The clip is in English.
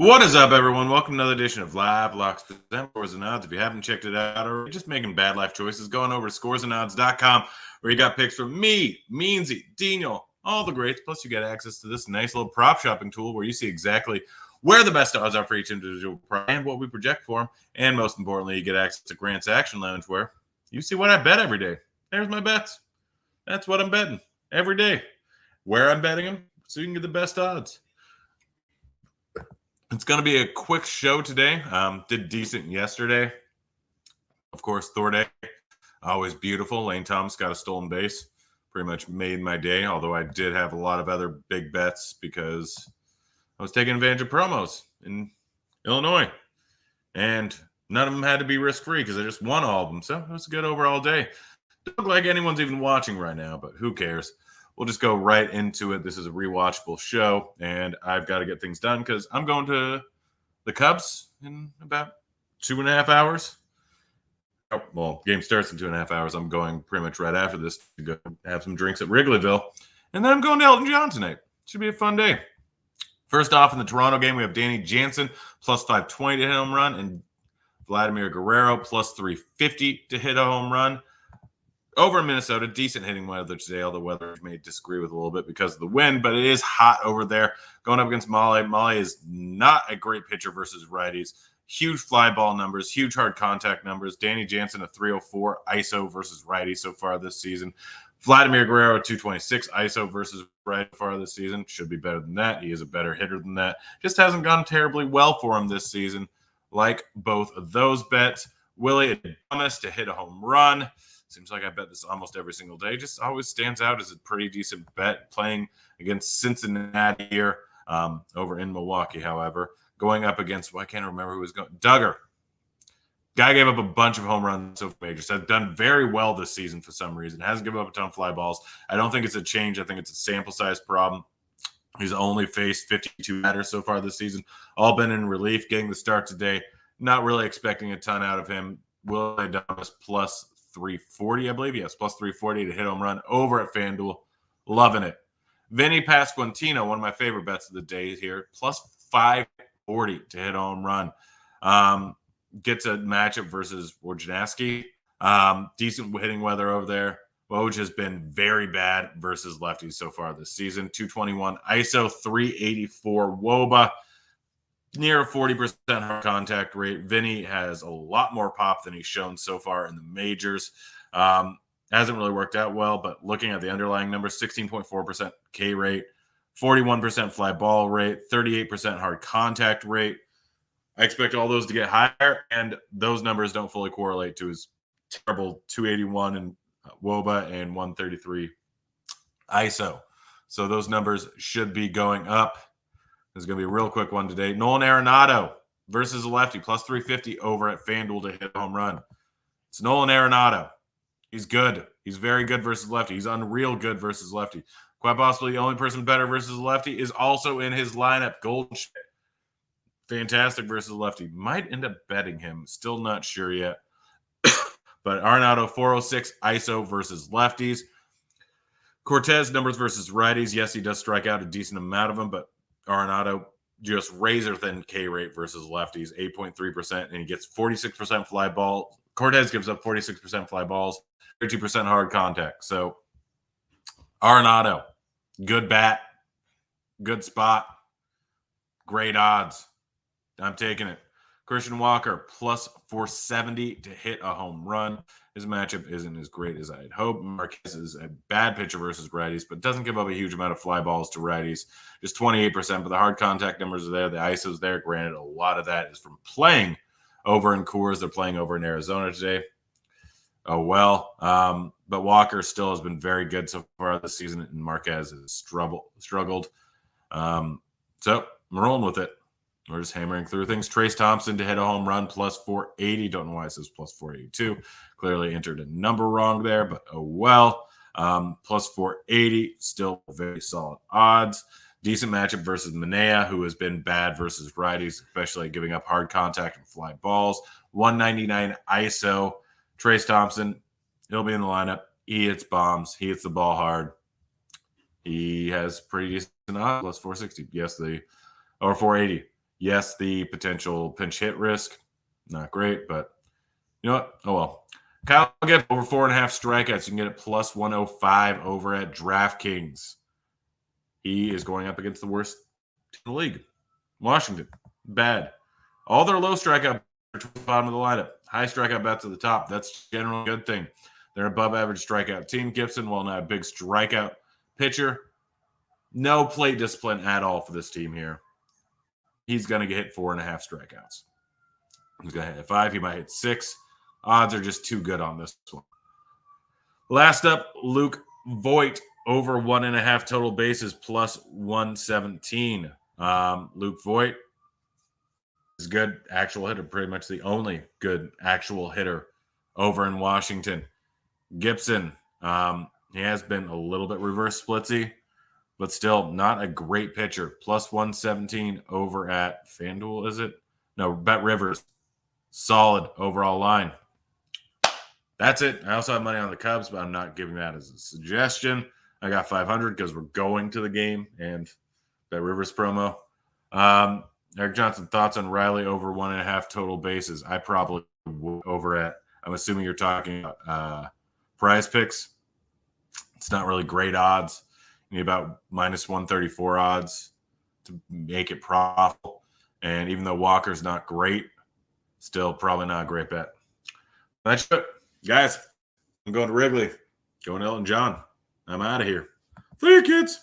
What is up, everyone? Welcome to another edition of Live Locks Present Scores and Odds. If you haven't checked it out or just making bad life choices, going over to scoresandodds.com where you got picks from me, Meansy, Dino, all the greats. Plus, you get access to this nice little prop shopping tool where you see exactly where the best odds are for each individual prop and what we project for them. And most importantly, you get access to Grant's Action Lounge where you see what I bet every day. There's my bets. That's what I'm betting every day. Where I'm betting them so you can get the best odds. It's going to be a quick show today. Did decent yesterday. Of course, Thor Day, always beautiful. Lane Thomas got a stolen base. Pretty much made my day, although I did have a lot of other big bets because I was taking advantage of promos in Illinois. And none of them had to be risk-free because I just won all of them. So it was a good overall day. Doesn't look like anyone's even watching right now, but who cares? We'll just go right into it. This is a rewatchable show, and I've got to get things done because I'm going to the Cubs in about 2.5 hours. Oh, well, game starts in 2.5 hours. I'm going pretty much right after this to go have some drinks at Wrigleyville, and then I'm going to Elton John tonight. Should be a fun day. First off, in the Toronto game, we have Danny Jansen plus 520 to hit a home run, and Vladimir Guerrero plus 350 to hit a home run. Over in Minnesota, decent hitting weather today, although weather may disagree with a little bit because of the wind, but it is hot over there. Going up against Molly. Molly is not a great pitcher versus righties. Huge fly ball numbers, huge hard contact numbers. Danny Jansen, a 304 ISO versus righty so far this season. Vladimir Guerrero, 226 ISO versus righty so far this season. Should be better than that. He is a better hitter than that. Just hasn't gone terribly well for him this season. Like both of those bets. Willie Adames to hit a home run. Seems like I bet this almost every single day. Just always stands out as a pretty decent bet. Playing against Cincinnati here over in Milwaukee, however. Going up against, I can't remember who was going. Duggar. Guy gave up a bunch of home runs so majors. Has done very well this season for some reason. Hasn't given up a ton of fly balls. I don't think it's a change. I think it's a sample size problem. He's only faced 52 batters so far this season. All been in relief. Getting the start today. Not really expecting a ton out of him. Will Adames plus 340, I believe. Yes, plus 340 to hit home run over at FanDuel. Loving it. Vinny Pasquantino, one of my favorite bets of the day here, plus 540 to hit home run. Gets a matchup versus Wojnarowski. Decent hitting weather over there. Woj has been very bad versus lefties so far this season. 221 ISO, 384 WOBA. Near a 40% hard contact rate. Vinny has a lot more pop than he's shown so far in the majors. Hasn't really worked out well, but looking at the underlying numbers, 16.4% K rate, 41% fly ball rate, 38% hard contact rate. I expect all those to get higher, and those numbers don't fully correlate to his terrible 281 in WOBA and 133 ISO. So those numbers should be going up. This is going to be a real quick one today. Nolan Arenado versus a lefty, plus 350 over at FanDuel to hit a home run. It's Nolan Arenado. He's good. He's very good versus lefty. He's unreal good versus lefty. Quite possibly the only person better versus lefty is also in his lineup. Goldschmidt. Fantastic versus lefty. Might end up betting him. Still not sure yet. But Arenado, 406 ISO versus lefties. Cortez, numbers versus righties. Yes, he does strike out a decent amount of them, but Arenado just razor thin K rate versus lefties, 8.3%, and he gets 46% fly ball. Cortez gives up 46% fly balls, 32% hard contact. So Arenado, good bat, good spot, great odds. I'm taking it. Christian Walker, plus 470 to hit a home run. His matchup isn't as great as I'd hope. Marquez is a bad pitcher versus righties, but doesn't give up a huge amount of fly balls to righties. Just 28%, but the hard contact numbers are there. The ISO's there. Granted, a lot of that is from playing over in Coors. They're playing over in Arizona today. Oh, well. But Walker still has been very good so far this season, and Marquez has struggled. So I'm rolling with it. We're just hammering through things. Trace Thompson to hit a home run, plus 480. Don't know why it says plus 482. Clearly entered a number wrong there, but oh well. Plus 480, still very solid odds. Decent matchup versus Manea, who has been bad versus righties, especially giving up hard contact and fly balls. 199 ISO. Trace Thompson, he'll be in the lineup. He hits bombs. He hits the ball hard. He has pretty decent odds, plus 460. Yes, or 480. Yes, the potential pinch hit risk, not great, but you know what? Oh well. Kyle Gibbs over 4.5 strikeouts. You can get it plus 105 over at DraftKings. He is going up against the worst team in the league. Washington, bad. All their low strikeout are to the bottom of the lineup. High strikeout bats at the top. That's generally a good thing. They're above average strikeout team. Gibson, while not a big strikeout pitcher, no plate discipline at all for this team here. He's going to hit 4.5 strikeouts. He's going to hit 5. He might hit 6. Odds are just too good on this one. Last up, Luke Voit over 1.5 total bases plus 117. Luke Voit is good actual hitter, pretty much the only good actual hitter over in Washington. Gibson, he has been a little bit reverse splitsy, but still not a great pitcher. Plus 117 over at FanDuel, is it? No, Bet Rivers. Solid overall line. That's it. I also have money on the Cubs, but I'm not giving that as a suggestion. I got 500 because we're going to the game and Bet Rivers promo. Eric Johnson, thoughts on Riley over 1.5 total bases? I probably would over at, I'm assuming you're talking about Prize Picks. It's not really great odds. You need about minus 134 odds to make it profitable. And even though Walker's not great, still probably not a great bet. That's it. Guys, I'm going to Wrigley. Going to Elton John. I'm out of here. See you, kids.